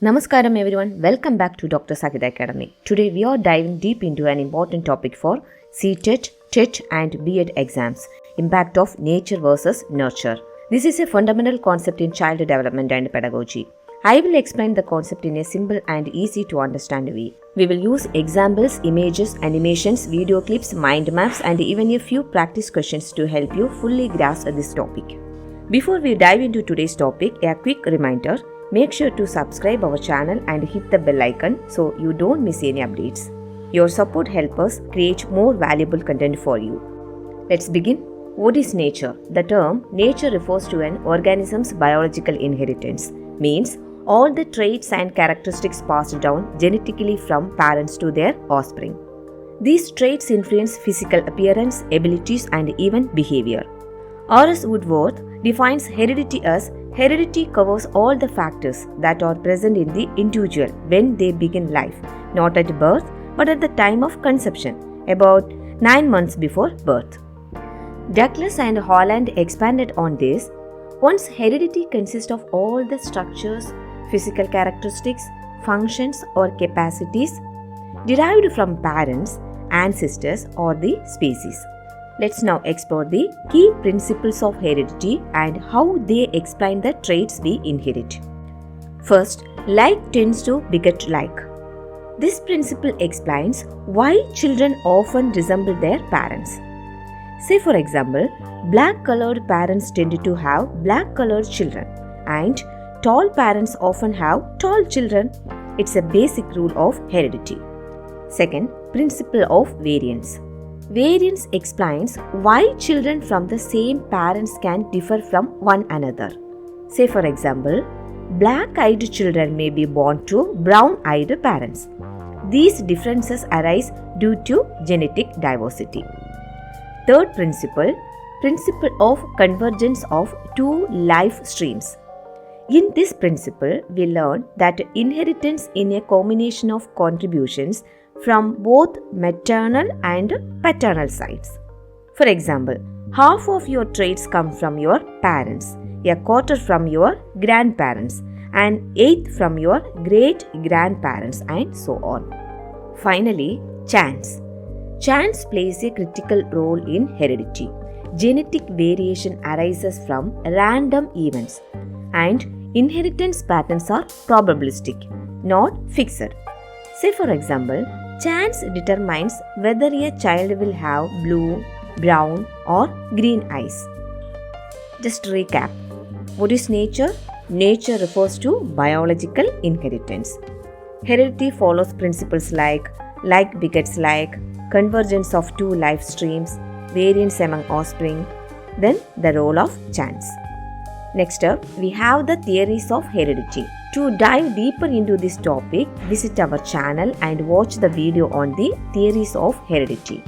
Namaskaram everyone, welcome back to Dr. Sakita Academy. Today we are diving deep into an important topic for CTET, TET and B.Ed exams, impact of nature versus nurture. This is a fundamental concept in child development and pedagogy. I will explain the concept in a simple and easy to understand way. We will use examples, images, animations, video clips, mind maps and even a few practice questions to help you fully grasp this topic. Before we dive into today's topic, a quick reminder. Make sure to subscribe our channel and hit the bell icon so you don't miss any updates. Your support helps us create more valuable content for you. Let's begin. What is nature? The term nature refers to an organism's biological inheritance, means all the traits and characteristics passed down genetically from parents to their offspring. These traits influence physical appearance, abilities and even behavior. R.S. Woodworth defines heredity as heredity covers all the factors that are present in the individual when they begin life, not at birth but at the time of conception, about 9 months before birth. Douglas and Holland expanded on this. Once heredity consists of all the structures, physical characteristics, functions or capacities derived from parents, ancestors or the species. Let's now explore the key principles of heredity and how they explain the traits we inherit. First, like tends to beget like. This principle explains why children often resemble their parents. Say for example, black-colored parents tend to have black-colored children and tall parents often have tall children. It's a basic rule of heredity. Second, principle of variance. Variance explains why children from the same parents can differ from one another. Say for example, black-eyed children may be born to brown-eyed parents. These differences arise due to genetic diversity. Third principle of convergence of two life streams. In this principle, we learn that inheritance in a combination of contributions from both maternal and paternal sides. For example, half of your traits come from your parents, a quarter from your grandparents, and eighth from your great-grandparents, and so on. Finally, chance. Chance plays a critical role in heredity. Genetic variation arises from random events, and inheritance patterns are probabilistic, not fixed. Say for example, chance determines whether a child will have blue, brown or green eyes. Just to recap, what is nature? Nature refers to biological inheritance. Heredity follows principles like begets like, convergence of two life streams, variance among offspring, then the role of chance. Next up, we have the theories of heredity. To dive deeper into this topic, visit our channel and watch the video on the theories of heredity.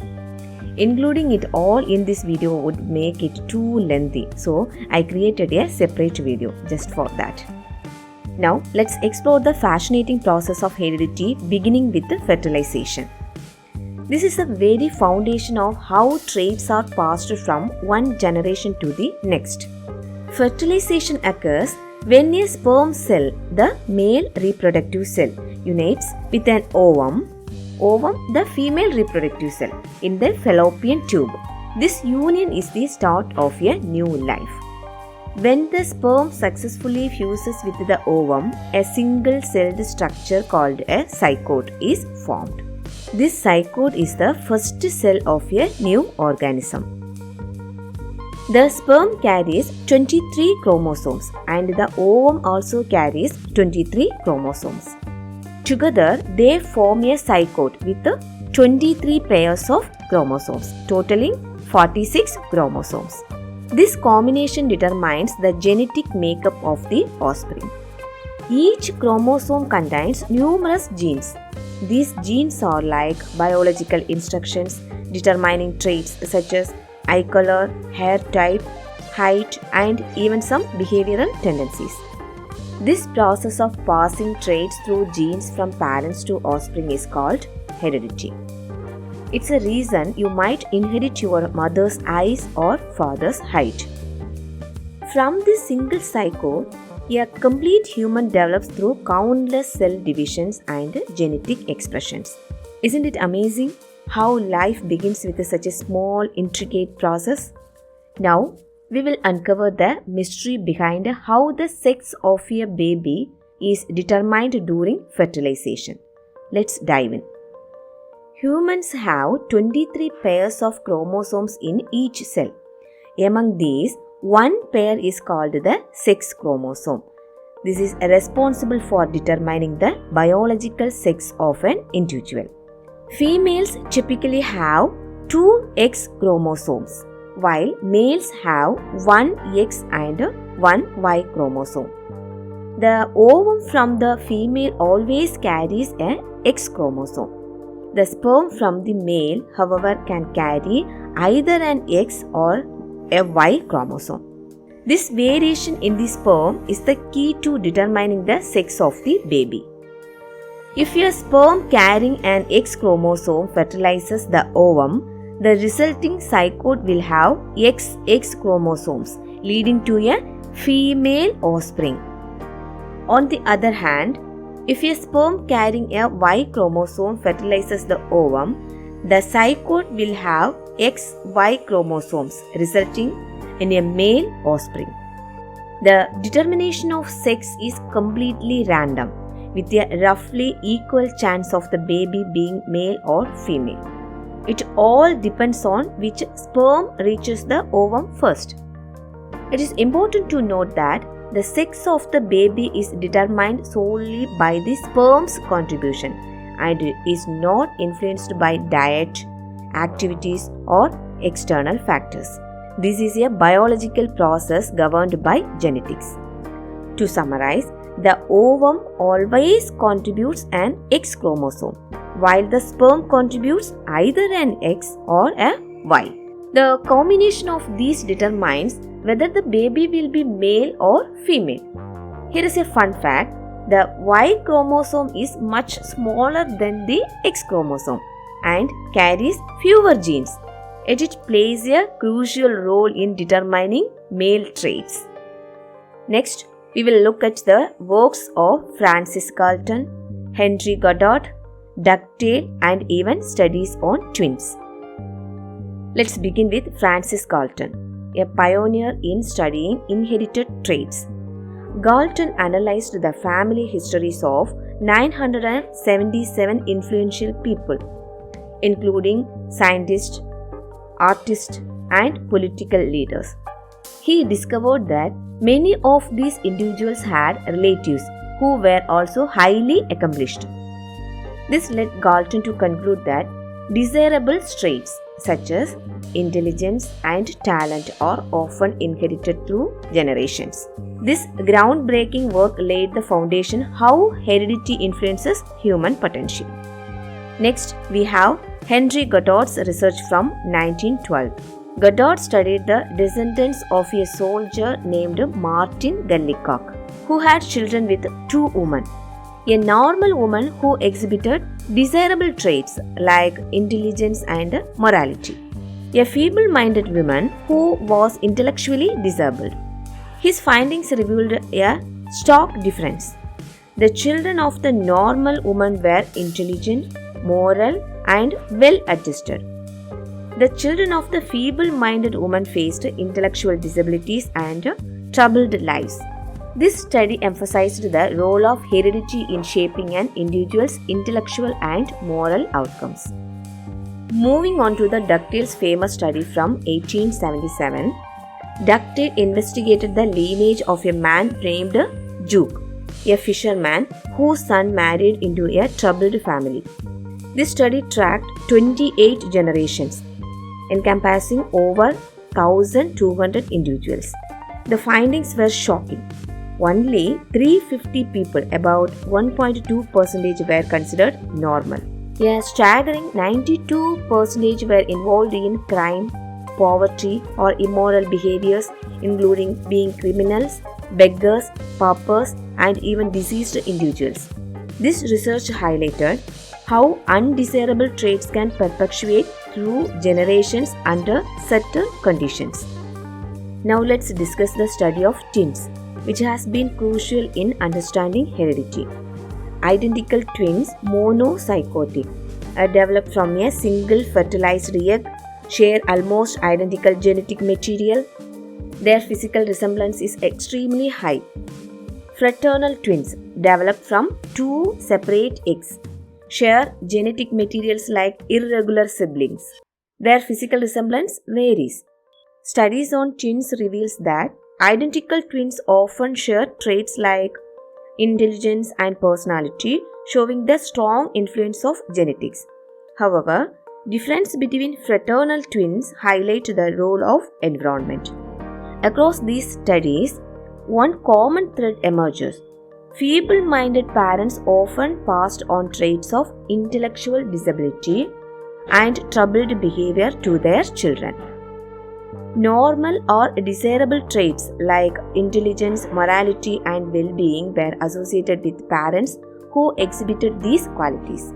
Including it all in this video would make it too lengthy, so I created a separate video just for that. Now, let's explore the fascinating process of heredity beginning with the fertilization. This is the very foundation of how traits are passed from one generation to the next. Fertilization occurs when a sperm cell, the male reproductive cell, unites with an ovum, the female reproductive cell, in the fallopian tube. This union is the start of a new life. When the sperm successfully fuses with the ovum, a single-celled structure called a zygote is formed. This zygote is the first cell of a new organism. The sperm carries 23 chromosomes and the ovum also carries 23 chromosomes. Together, they form a zygote with 23 pairs of chromosomes, totaling 46 chromosomes. This combination determines the genetic makeup of the offspring. Each chromosome contains numerous genes. These genes are like biological instructions determining traits such as eye color, hair type, height, and even some behavioral tendencies. This process of passing traits through genes from parents to offspring is called heredity. It's a reason you might inherit your mother's eyes or father's height. From this single zygote, A complete human develops through countless cell divisions and genetic expressions. Isn't it amazing how life begins with such a small, intricate process? Now, we will uncover the mystery behind how the sex of a baby is determined during fertilization. Let's dive in. Humans have 23 pairs of chromosomes in each cell. Among these, one pair is called the sex chromosome. This is responsible for determining the biological sex of an individual. Females typically have 2 X chromosomes, while males have 1 X and 1 Y chromosome. The ovum from the female always carries a X chromosome. The sperm from the male, however, can carry either an X or a Y chromosome. This variation in the sperm is the key to determining the sex of the baby. If a sperm carrying an X chromosome fertilizes the ovum, the resulting zygote will have XX chromosomes, leading to a female offspring. On the other hand, if a sperm carrying a Y chromosome fertilizes the ovum, the zygote will have XY chromosomes, resulting in a male offspring. The determination of sex is completely random, with a roughly equal chance of the baby being male or female. It all depends on which sperm reaches the ovum first. It is important to note that the sex of the baby is determined solely by the sperm's contribution and is not influenced by diet, activities, or external factors. This is a biological process governed by genetics. To summarize, the ovum always contributes an X chromosome, while the sperm contributes either an X or a Y. The combination of these determines whether the baby will be male or female. Here is a fun fact: the Y chromosome is much smaller than the X chromosome and carries fewer genes, yet it plays a crucial role in determining male traits. Next, we will look at the works of Francis Galton, Henry Goddard, Dugdale, and even studies on twins. Let's begin with Francis Galton, a pioneer in studying inherited traits. Galton analyzed the family histories of 977 influential people, including scientists, artists, and political leaders. He discovered that many of these individuals had relatives who were also highly accomplished. This led Galton to conclude that desirable traits such as intelligence and talent are often inherited through generations. This groundbreaking work laid the foundation how heredity influences human potential. Next, we have Henry Goddard's research from 1912. Goddard studied the descendants of a soldier named Martin Gallicock, who had children with 2 women. A normal woman who exhibited desirable traits like intelligence and morality. A feeble-minded woman who was intellectually disabled. His findings revealed a stark difference. The children of the normal woman were intelligent, moral, and well-adjusted. The children of the feeble-minded woman faced intellectual disabilities and troubled lives. This study emphasized the role of heredity in shaping an individual's intellectual and moral outcomes. Moving on to the Dugdale's famous study from 1877, Dugdale investigated the lineage of a man named Juke, a fisherman whose son married into a troubled family. This study tracked 28 generations, encompassing over 1,200 individuals. The findings were shocking. Only 350 people, about 1.2%, were considered normal. A staggering 92% were involved in crime, poverty, or immoral behaviors, including being criminals, beggars, paupers, and even deceased individuals. This research highlighted how undesirable traits can perpetuate through generations under certain conditions. Now let's discuss the study of twins. which has been crucial in understanding heredity. Identical twins, monozygotic, are developed from a single fertilized egg, share almost identical genetic material. Their physical resemblance is extremely high. Fraternal twins, developed from two separate eggs, share genetic materials like irregular siblings. Their physical resemblance varies. Studies on twins reveals that identical twins often share traits like intelligence and personality, showing the strong influence of genetics. However, difference between fraternal twins highlight the role of environment. Across these studies, one common thread emerges. Feeble-minded parents often passed on traits of intellectual disability and troubled behavior to their children. Normal or desirable traits like intelligence, morality, and well-being were associated with parents who exhibited these qualities.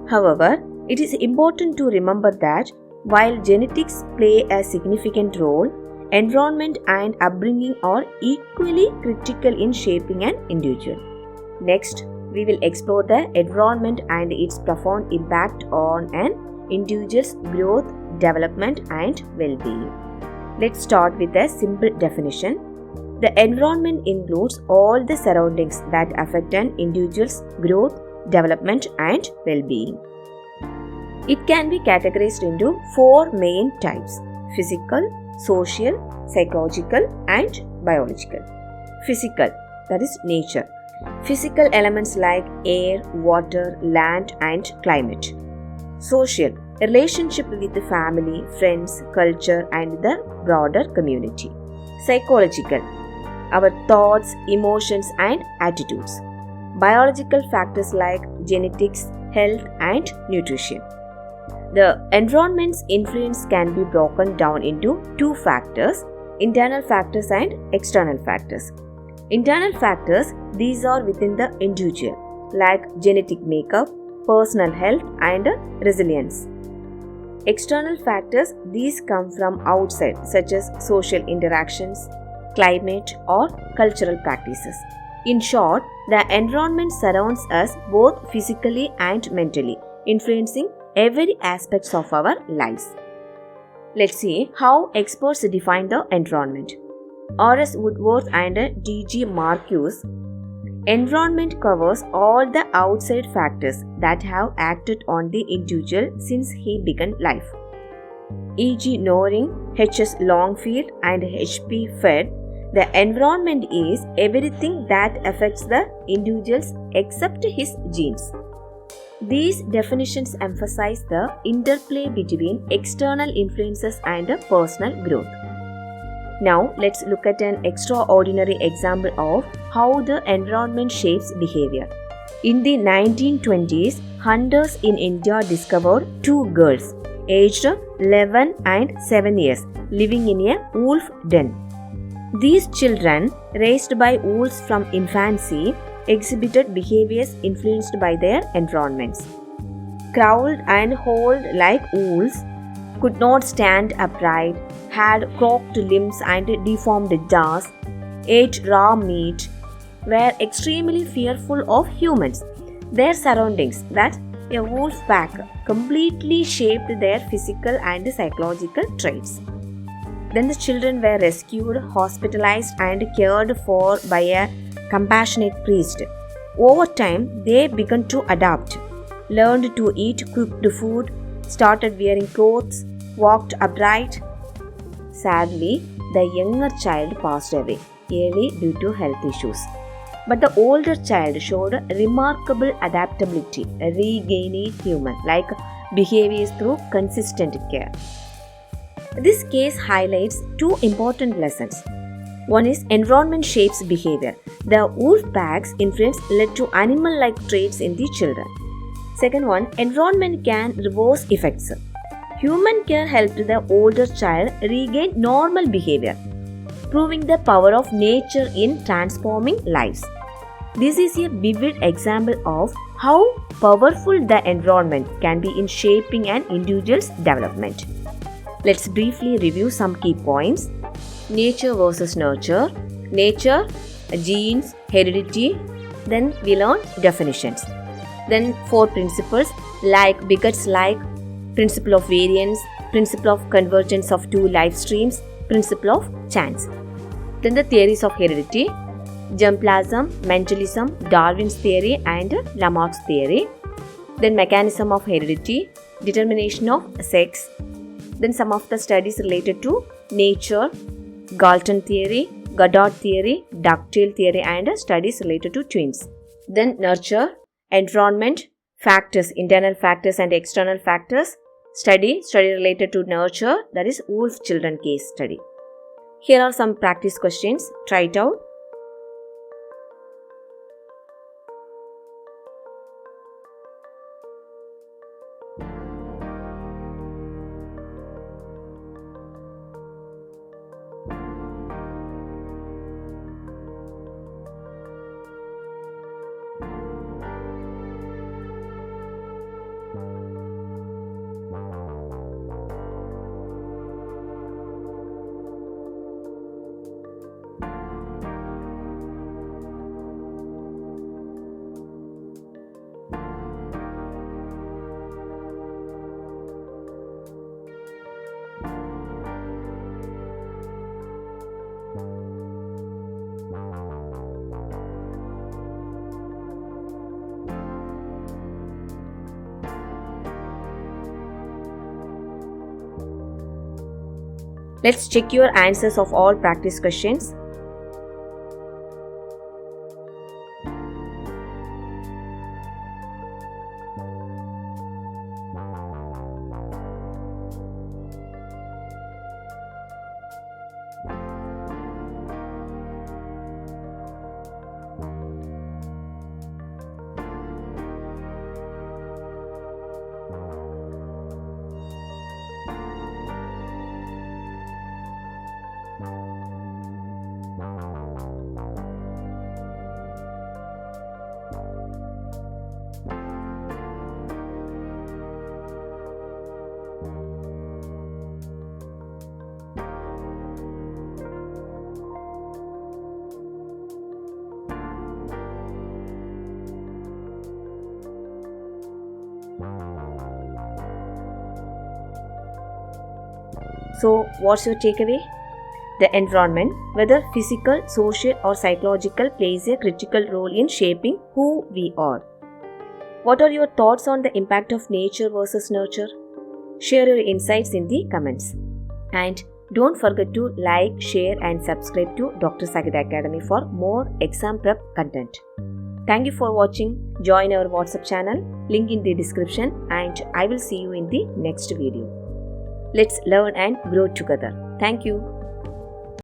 However, it is important to remember that while genetics play a significant role, environment and upbringing are equally critical in shaping an individual. Next, we will explore the environment and its profound impact on an individual's growth, development, and well-being. Let's start with a simple definition. The environment includes all the surroundings that affect an individual's growth, development, and well-being. It can be categorized into four main types: physical, social, psychological, and biological. Physical, that is nature. Physical elements like air, water, land, and climate. Social, relationship with the family, friends, culture, and the broader community. Psychological, our thoughts, emotions, and attitudes. Biological factors like genetics, health, and nutrition. The environment's influence can be broken down into two factors: internal factors and external factors. Internal factors, these are within the individual, like genetic makeup, personal health, and resilience. External factors, these come from outside, such as social interactions, climate, or cultural practices. In short, the environment surrounds us both physically and mentally, influencing every aspect of our lives. Let's see how experts define the environment. R.S. Woodworth and D.G. Marcuse. Environment covers all the outside factors that have acted on the individual since he began life. E.G. Noring, H.S. Longfield, and H.P. Fedd. The environment is everything that affects the individuals except his genes. These definitions emphasize the interplay between external influences and personal growth. Now, let's look at an extraordinary example of how the environment shapes behavior. In the 1920s, hunters in India discovered two girls, aged 11 and 7 years, living in a wolf den. These children, raised by wolves from infancy, exhibited behaviors influenced by their environments. Growled and howled like wolves, could not stand upright, had crooked limbs and deformed jaws, ate raw meat, were extremely fearful of humans. Their surroundings, that a wolf pack, completely shaped their physical and psychological traits. Then the children were rescued, hospitalized, and cared for by a compassionate priest. Over time, they began to adapt, learned to eat cooked food, started wearing clothes, walked upright. Sadly, the younger child passed away early due to health issues. But the older child showed remarkable adaptability, regaining human-like behaviors through consistent care. This case highlights two important lessons. One is environment shapes behavior. The wolf pack's influence led to animal-like traits in the children. Second one, environment can reverse effects. Human care helped the older child regain normal behavior, proving the power of nature in transforming lives. This is a vivid example of how powerful the environment can be in shaping an individual's development. Let's briefly review some key points. Nature versus nurture. nature, genes, heredity. Then we learn definitions. Then 4 principles like begets like, principle of variance, principle of convergence of 2 life streams, principle of chance. Then the theories of heredity, germplasm, mentalism, Darwin's theory and Lamarck's theory. Then mechanism of heredity, determination of sex. Then some of the studies related to nature, Galton theory, Goddard theory, ducktail theory and studies related to twins. Then nurture, environment, factors, internal factors and external factors. Study related to nurture, that is wolf children case study. Here are some practice questions. Try it out. Let's check your answers of all practice questions. So, what's your takeaway? The environment, whether physical, social or psychological, plays a critical role in shaping who we are. What are your thoughts on the impact of nature versus nurture? Share your insights in the comments. And don't forget to like, share and subscribe to Dr. Sakida Academy for more exam prep content. Thank you for watching. Join our WhatsApp channel, link in the description, and I will see you in the next video. Let's learn and grow together. Thank you.